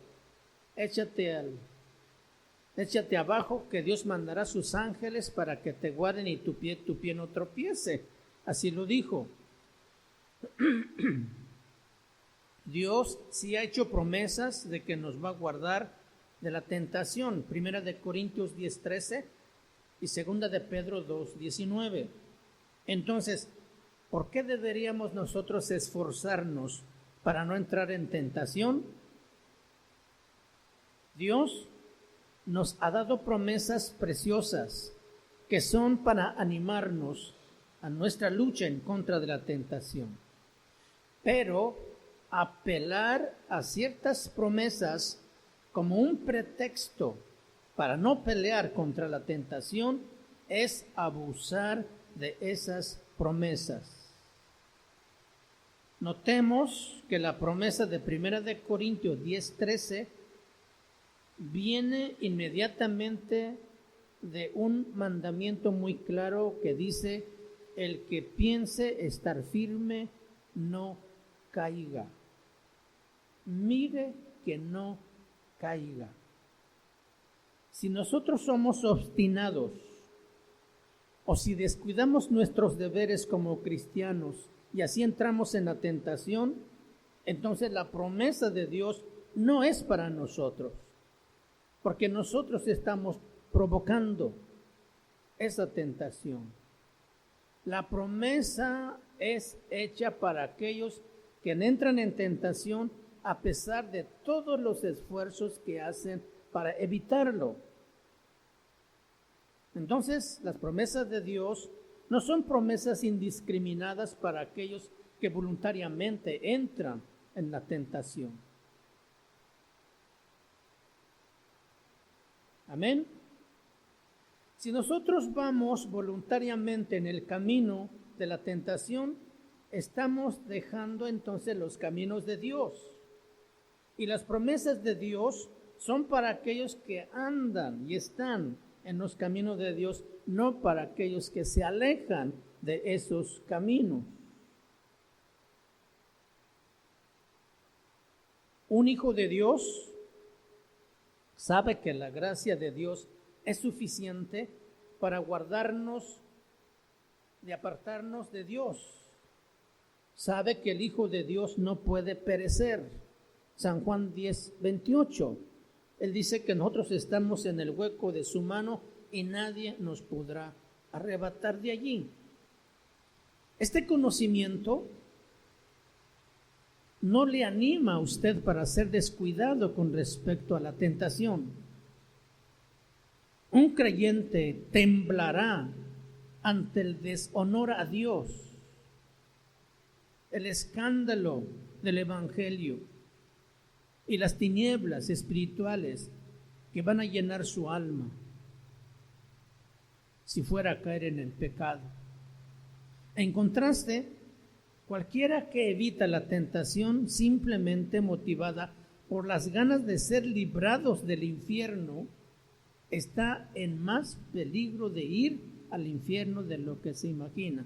Échate abajo, que Dios mandará sus ángeles para que te guarden y tu pie no tropiece. Así lo dijo. Dios sí ha hecho promesas de que nos va a guardar de la tentación. Primera de Corintios 10:13 y segunda de Pedro 2:19. Entonces, ¿por qué deberíamos nosotros esforzarnos para no entrar en tentación? Dios nos ha dado promesas preciosas que son para animarnos a nuestra lucha en contra de la tentación. Pero apelar a ciertas promesas como un pretexto para no pelear contra la tentación es abusar de esas promesas. Notemos que la promesa de 1 de Corintios 10:13 viene inmediatamente de un mandamiento muy claro que dice, el que piense estar firme, no caiga. Mire que no caiga. Si nosotros somos obstinados o si descuidamos nuestros deberes como cristianos y así entramos en la tentación, entonces la promesa de Dios no es para nosotros, porque nosotros estamos provocando esa tentación. La promesa es hecha para aquellos que entran en tentación a pesar de todos los esfuerzos que hacen para evitarlo. Entonces, las promesas de Dios no son promesas indiscriminadas para aquellos que voluntariamente entran en la tentación. Amén. Si nosotros vamos voluntariamente en el camino de la tentación, estamos dejando entonces los caminos de Dios. Y las promesas de Dios son para aquellos que andan y están en los caminos de Dios, no para aquellos que se alejan de esos caminos. Un hijo de Dios sabe que la gracia de Dios es suficiente para guardarnos de apartarnos de Dios. Sabe que el Hijo de Dios no puede perecer. San Juan 10:28. Él dice que nosotros estamos en el hueco de su mano y nadie nos podrá arrebatar de allí. Este conocimiento no le anima a usted para ser descuidado con respecto a la tentación. Un creyente temblará ante el deshonor a Dios, el escándalo del Evangelio y las tinieblas espirituales que van a llenar su alma si fuera a caer en el pecado. En contraste, cualquiera que evita la tentación simplemente motivada por las ganas de ser librados del infierno, está en más peligro de ir al infierno de lo que se imagina.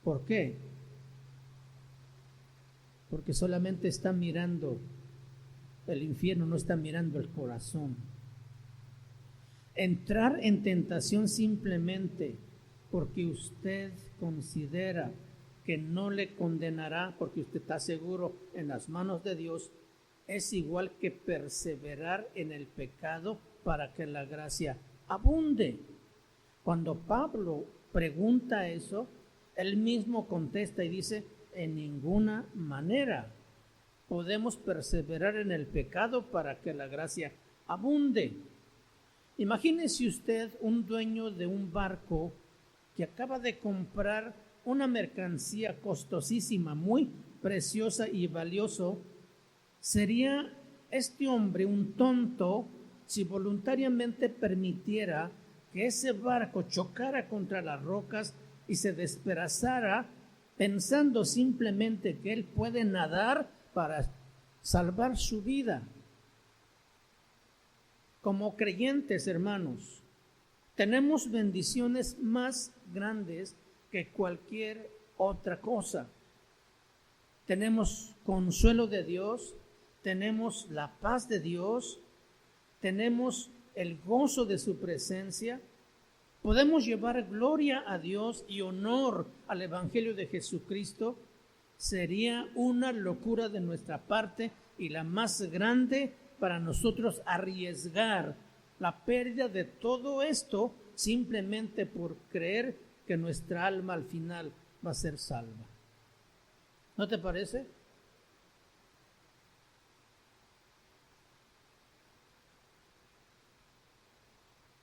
¿Por qué? Porque solamente está mirando el infierno, no está mirando el corazón. Entrar en tentación simplemente porque usted considera que no le condenará, porque usted está seguro en las manos de Dios, es igual que perseverar en el pecado para que la gracia abunde. Cuando Pablo pregunta eso, él mismo contesta y dice, en ninguna manera podemos perseverar en el pecado para que la gracia abunde. Imagínese usted un dueño de un barco que acaba de comprar una mercancía costosísima, muy preciosa y valioso. ¿Sería este hombre un tonto si voluntariamente permitiera que ese barco chocara contra las rocas y se despedazara pensando simplemente que él puede nadar para salvar su vida? Como creyentes, hermanos, tenemos bendiciones más grandes que cualquier otra cosa. Tenemos consuelo de Dios, tenemos la paz de Dios, tenemos el gozo de su presencia. Podemos llevar gloria a Dios y honor al Evangelio de Jesucristo. Sería una locura de nuestra parte y la más grande para nosotros arriesgar la pérdida de todo esto simplemente por creer que nuestra alma al final va a ser salva. ¿No te parece?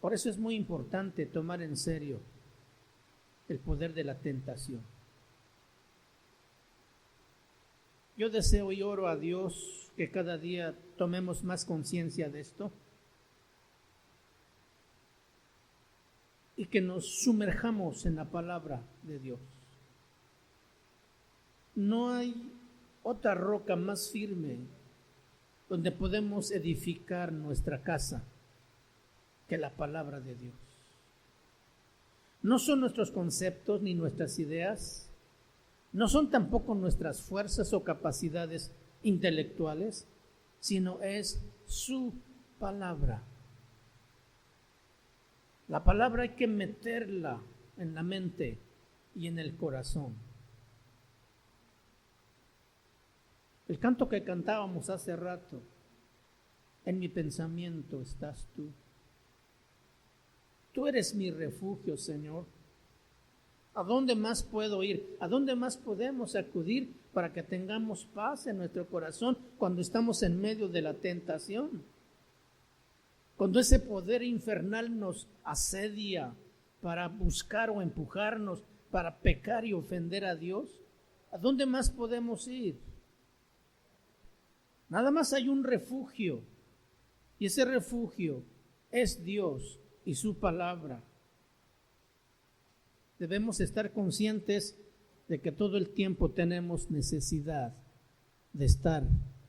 Por eso es muy importante tomar en serio el poder de la tentación. Yo deseo y oro a Dios que cada día tomemos más conciencia de esto y que nos sumerjamos en la palabra de Dios. No hay otra roca más firme donde podemos edificar nuestra casa que la palabra de Dios. No son nuestros conceptos ni nuestras ideas, no son tampoco nuestras fuerzas o capacidades intelectuales, sino es su palabra. La palabra hay que meterla en la mente y en el corazón. El canto que cantábamos hace rato, en mi pensamiento estás tú. Tú eres mi refugio, Señor. ¿A dónde más puedo ir? ¿A dónde más podemos acudir para que tengamos paz en nuestro corazón cuando estamos en medio de la tentación? Cuando ese poder infernal nos asedia para buscar o empujarnos para pecar y ofender a Dios, ¿a dónde más podemos ir? Nada más hay un refugio, y ese refugio es Dios y su palabra. Debemos estar conscientes de que todo el tiempo tenemos necesidad de estar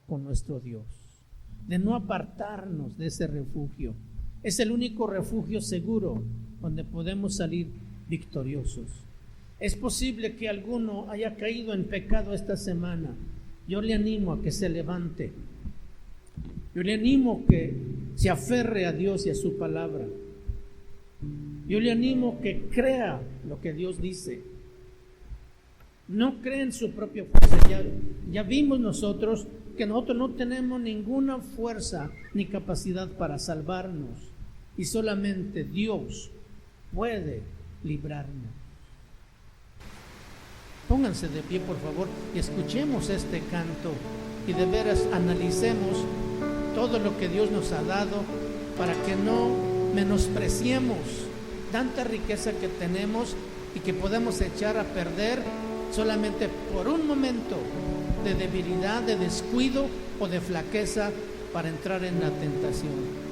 con nuestro Dios, de no apartarnos de ese refugio. Es el único refugio seguro donde podemos salir victoriosos. Es posible que alguno haya caído en pecado esta semana. Yo le animo a que se levante. Yo le animo que se aferre a Dios y a su palabra. Yo le animo que crea lo que Dios dice. No cree en su propia fuerza. Ya vimos nosotros que nosotros no tenemos ninguna fuerza ni capacidad para salvarnos. Y solamente Dios puede librarnos. Pónganse de pie, por favor, y escuchemos este canto. Y de veras analicemos todo lo que Dios nos ha dado para que no menospreciemos tanta riqueza que tenemos y que podemos echar a perder solamente por un momento de debilidad, de descuido o de flaqueza para entrar en la tentación.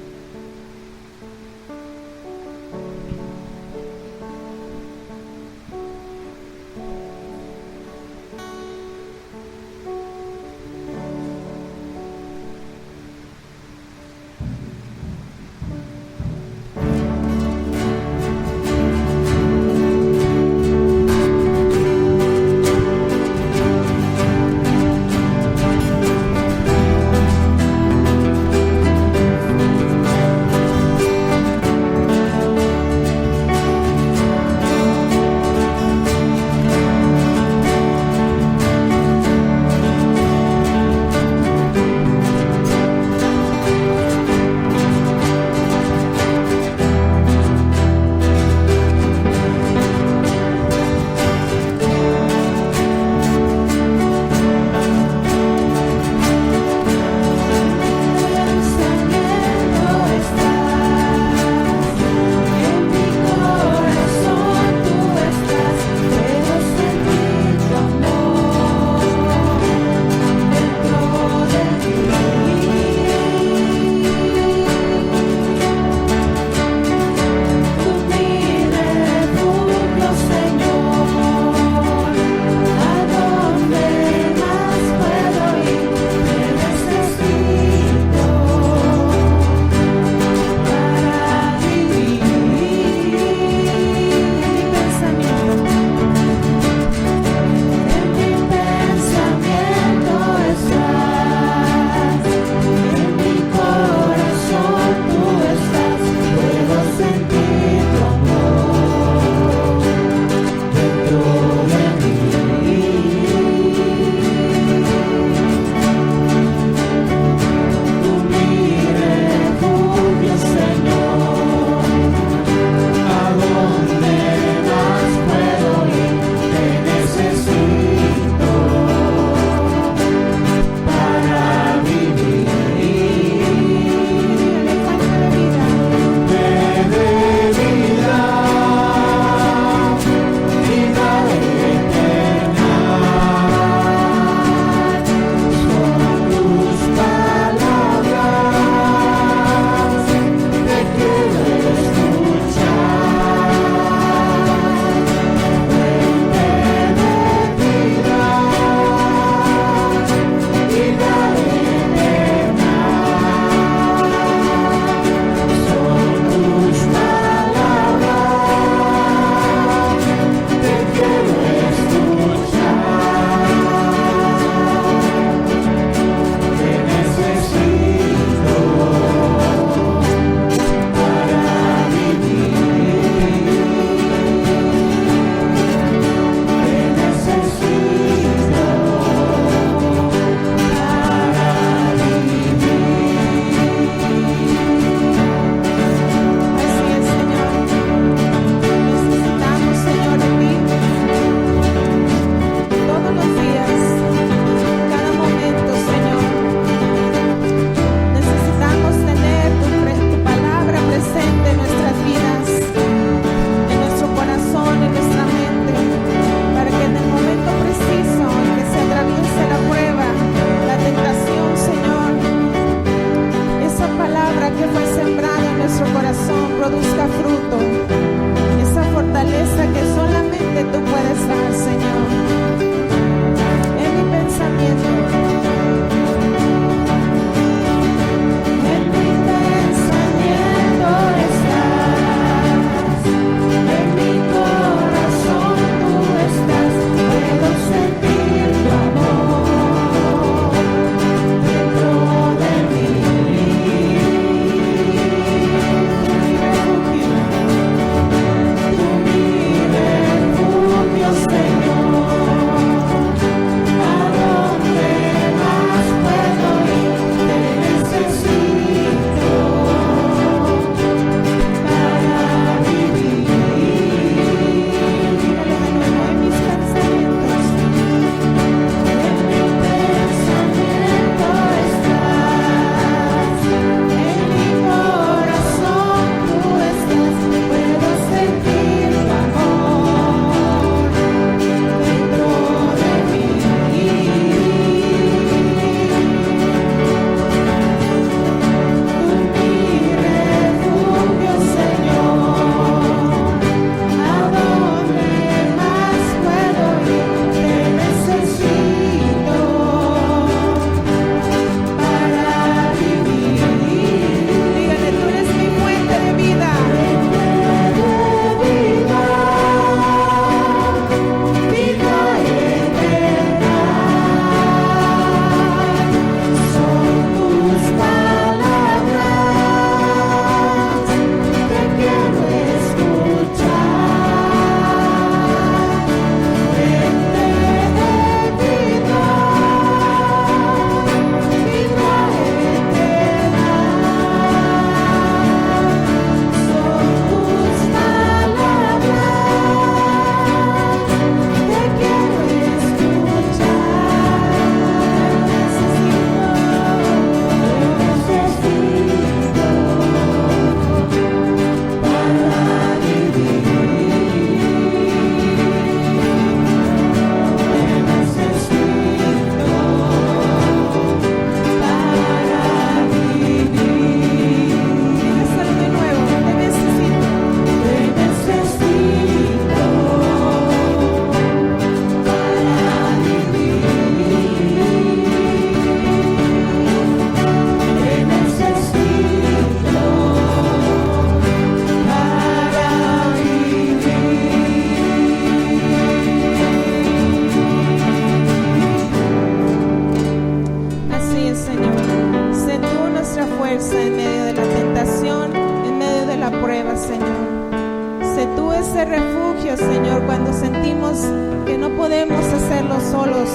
ese refugio, Señor, cuando sentimos que no podemos hacerlo solos,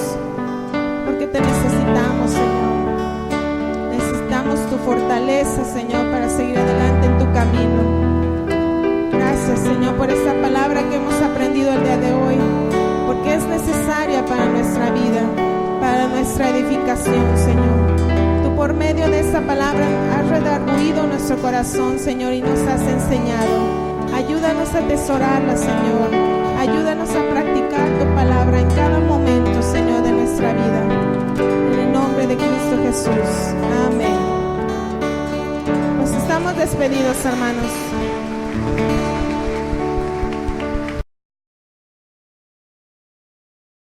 porque te necesitamos, Señor. Necesitamos tu fortaleza, Señor, para seguir adelante en tu camino. Gracias, Señor, por esta palabra que hemos aprendido el día de hoy, porque es necesaria para nuestra vida, para nuestra edificación, Señor. Tú por medio de esta palabra has redarguido nuestro corazón, Señor, y nos has enseñado. Ayúdanos a atesorarla, Señor. Ayúdanos a practicar tu palabra en cada momento, Señor, de nuestra vida. En el nombre de Cristo Jesús. Amén. Nos estamos despedidos, hermanos.